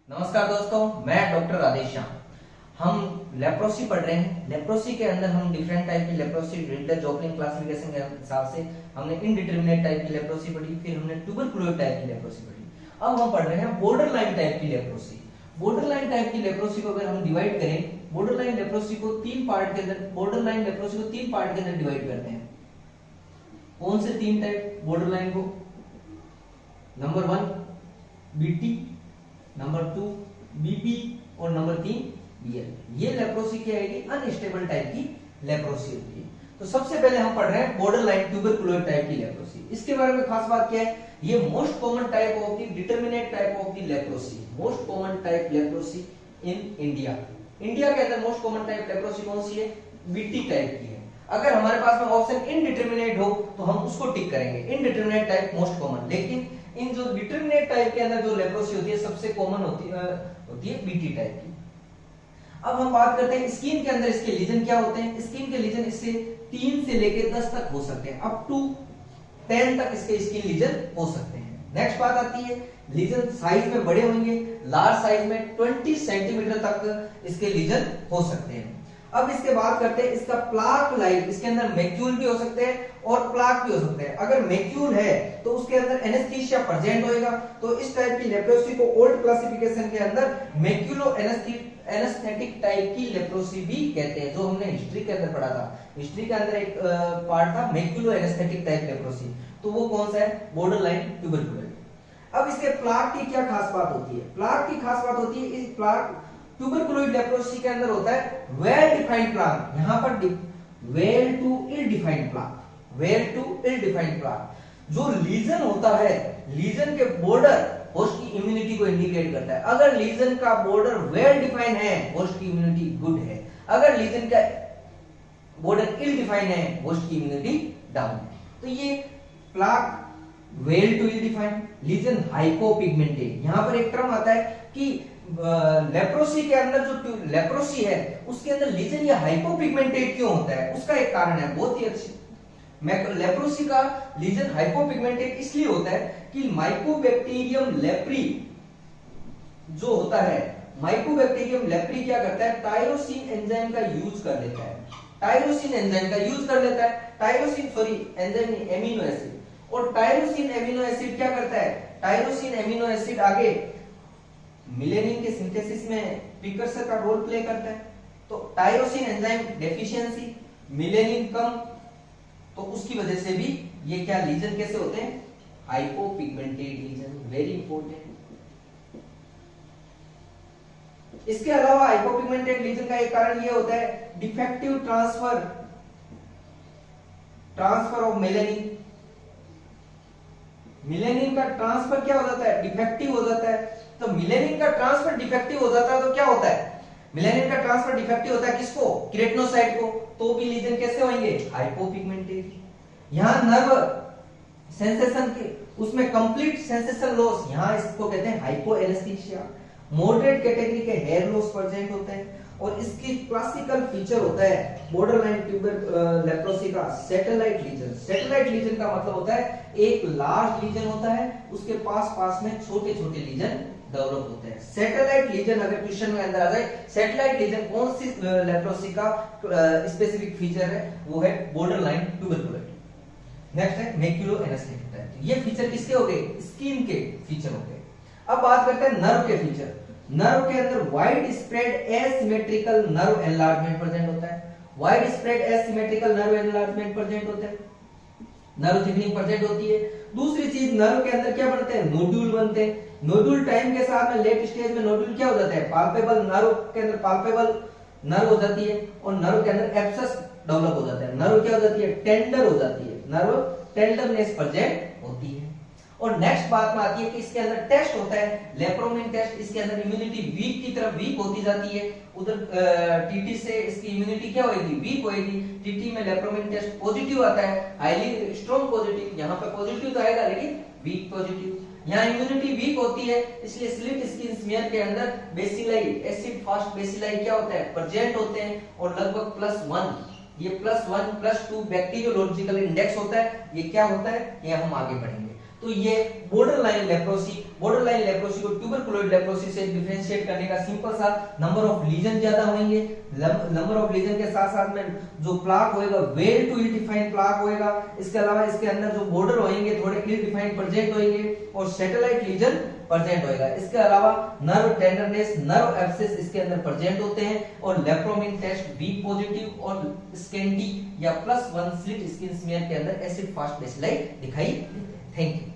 नमस्कार दोस्तों, मैं डॉक्टर राधेश श्याम। हम लेप्रोसी पढ़ रहे हैं। लेप्रोसी के अंदर हम डिफरेंट टाइप की लेप्रोसी, रिडलर जोप्लिन क्लासिफिकेशन के हिसाब से हमने इनडिटरमिनेट टाइप की लेप्रोसी पढ़ी, फिर हमने ट्यूबरकुलोज टाइप की लेप्रोसी पढ़ी। अब हम पढ़ रहे हैं बॉर्डर लाइन टाइप की लेप्रोसी। बॉर्डर लाइन टाइप की लेप्रोसी को अगर हम डिवाइड करें, बॉर्डर लाइन लेप्रोसी को तीन पार्ट के अंदर डिवाइड करते हैं। कौन से तीन टाइप बॉर्डर लाइन को? नंबर 1 बीटी, नंबर 2 बीपी और नंबर 3 बीएल। ये लेप्रोसी क्या है? अनस्टेबल टाइप की लेप्रोसी होती है। तो सबसे पहले हम पढ़ रहे हैं बॉर्डर लाइन ट्यूबरकुलोज टाइप की लेप्रोसी। इसके बारे में खास बात क्या है? ये most common type of the determinate type of the leprosy, most common type leprosy in India. India के अंदर मोस्ट कॉमन टाइप लेप्रोसी कौन सी है? बीटी टाइप की है। अगर हमारे पास में ऑप्शन इनडिटरमिनेट हो तो हम उसको टिक करेंगे, इनडिटरमिनेट टाइप मोस्ट कॉमन। लेकिन इन जो डिटरमिनेट टाइप के अंदर जो लेप्रोसी होती है सबसे कॉमन होती है बीटी टाइप की। अब हम बात करते हैं स्किन के अंदर इसके लीजन क्या होते हैं। स्किन के लीजन इससे 3 से लेकर 10 तक हो सकते हैं, अप टू 10 तक इसके स्किन लीजन हो सकते हैं। नेक्स्ट बात आती है लीजन साइज में बड़े होंगे, लार्ज साइज में 20 सेंटीमीटर तक इसके लीजन हो सकते हैं। अब इसके बात करते हैं इसका प्लाक लाइक, इसके अंदर मैक्यूल भी हो सकते हैं और प्लाक भी हो सकते हैं। अगर मैक्यूल है तो उसके अंदर एनेस्थीसिया प्रेजेंट होएगा। तो इस टाइप की लेप्रोसी को ओल्ड क्लासिफिकेशन के अंदर मैक्यूलो एनेस्थेटिक टाइप की लेप्रोसी भी कहते हैं, जो हमने हिस्ट्री के अंदर पढ़ा था। हिस्ट्री के अंदर एक पार्ट था मैक्यूलो एनेस्थेटिक टाइप लेप्रोसी, तो वो कौन सा है? Border line tuberculoid. अब इसके प्लाक की क्या खास बात होती है? प्लाक की खास बात होती है, इस प्लाक ट्यूबरकुलोज लेप्रोसी के अंदर होता है वेल डिफाइंड प्लाक। यहां पर well to ill defined plaque, well to ill defined plaque. जो लीजन होता है, लीजन के बॉर्डर होस्ट की इम्यूनिटी को इंडिकेट करता है। अगर लीजन का बॉर्डर वेल डिफाइंड है, होस्ट की इम्यूनिटी गुड है। अगर लीजन का बॉर्डर इल डिफाइंड है, होस्ट की इम्यूनिटी डाउन है। तो ये plaque well to ill defined, lesion hypopigmented. यहां पर एक टर्म आता है कि लेप्रोसी के अंदर जो लेप्रोसी है उसके अंदर लीजन या हाइपोपिगमेंटेड क्यों होता है? उसका एक कारण है बहुत ही अच्छी। लेप्रोसी का लीजन हाइपोपिगमेंटेड इसलिए होता है कि माइकोबैक्टीरियम लेप्री जो होता है, माइकोबैक्टीरियम लेप्री क्या करता है? टायरोसिन एंजाइम का यूज कर लेता है। टायरोसिन एंजाइम का यूज कर लेता है। टायरोसिन एंजाइम एमिनो एसिड, और टायरोसिन एमिनो एसिड क्या करता है? टायरोसिन एमिनो एसिड आगे मिलेनिन के सिंथेसिस में प्रीकर्सर का रोल प्ले करता है। तो टायरोसिन एंजाइम डेफिशिएंसी, मिलेनिन कम, तो उसकी वजह से भी ये क्या लीजन कैसे होते हैं? Hypopigmented lesion, very important. इसके अलावा हाइपोपिगमेंटेड लीजन का एक कारण ये होता है defective transfer of melanin. Melanin का ट्रांसफर क्या हो जाता है? डिफेक्टिव हो जाता है। तो मिलेनिन का ट्रांसफर डिफेक्टिव हो जाता है तो क्या होता है? मिलेनिन का ट्रांसफर डिफेक्टिव होता है किसको? केराटिनोसाइट को। तो भी लीजन कैसे होंगे? हाइपोपिगमेंटेड। यहां नर्व सेंसेशन के उसमें कंप्लीट सेंसेशन लॉस, यहां इसको कहते हैं हाइपोएनेस्थीसिया। मॉडरेट कैटेगरी के हेयर लॉस प्रेजेंट होते हैं। और इसकी क्लासिकल फीचर होता है बॉर्डर लाइन ट्यूबर लेप्रोसी का सैटेलाइट लीजन। सैटेलाइट लीजन का मतलब होता है एक लार्ज लीजन होता है, उसके पास में छोटे छोटे लीजन डेवलप होते हैं। सैटेलाइट लीजन अगर क्वेश्चन में अंदर आ जाए, सैटेलाइट लीजन कौन सी लेप्रोसी का स्पेसिफिक फीचर है? वो है बॉर्डर लाइन ट्यूबरकुलोज। नेक्स्ट है मैक्यूलो एनेस्थेटिक टाइप। ये फीचर किसके हो गए? स्किन के फीचर हो गए। अब बात करते हैं नर्व के फीचर। नर्व के अंदर wide spread asymmetrical nerve enlargement present होता है। Wide spread asymmetrical nerve enlargement present होता है। नर्व थिकनिंग प्रेजेंट होती है। दूसरी चीज, नर्व के अंदर क्या बनते हैं? नोड्यूल बनते हैं। नोड्यूल टाइम के साथ में लेट स्टेज में नोड्यूल क्या हो जाता है? पाल्पेबल, नर्व के अंदर पाल्पेबल नर्व हो जाती है, और नर्व के अंदर एब्सेस डेवलप हो जाता है। नर्व क्या हो जाती है? टेंडर हो जाती है। नर्व टेंडरनेस प्रेजेंट होती है। और नेक्स्ट बात में आती है कि इसके अंदर टेस्ट होता है लेप्रोमिन टेस्ट। इसके अंदर इम्यूनिटी वीक की तरफ वीक होती जाती है। उधर टीटी से इसकी इम्यूनिटी क्या होगी? वीक होगी। टीटी में लेप्रोमिन टेस्ट पॉजिटिव आता है, हाईली स्ट्रॉन्ग पॉजिटिव। यहाँ पे पॉजिटिव तो आएगा लेकिन वीक पॉजिटिव। यहाँ इम्यूनिटी वीक होती है, इसलिए स्लिट स्किन स्मीयर के अंदर बेसिलाई, एसिड फास्ट बेसिलाई क्या होता है? प्रेजेंट होते हैं। और लगभग +1, ये +1 +2 बैक्टीरियोलॉजिकल इंडेक्स होता है। ये क्या होता है? ये हम आगे बढ़ेंगे। तो तो ये बॉर्डर लाइन लेप्रोसी को ट्यूबरकुलोइड लेप्रोसी से डिफरेंशिएट करने का सिंपल सा नंबर ऑफ लीजन ज्यादा होंगे, नंबर ऑफ लीजन के साथ साथ में जो प्लाक होएगा well to ill defined plaque होएगा, इसके अलावा इसके अंदर जो बॉर्डर होंगे थोड़े इल डिफाइंड प्रेजेंट होंगे और सैटेलाइट लीजन प्रेजेंट होएगा। इसके अलावा नर्व टेंडरनेस, नर्व एब्सेस इसके अंदर प्रेजेंट होते हैं और लेप्रोमिन टेस्ट बी पॉजिटिव और स्कैंडी या +1 स्लिट स्किन स्मीयर के अंदर एसिड फास्ट बेसिलाई दिखाई देते हैं। Thank you.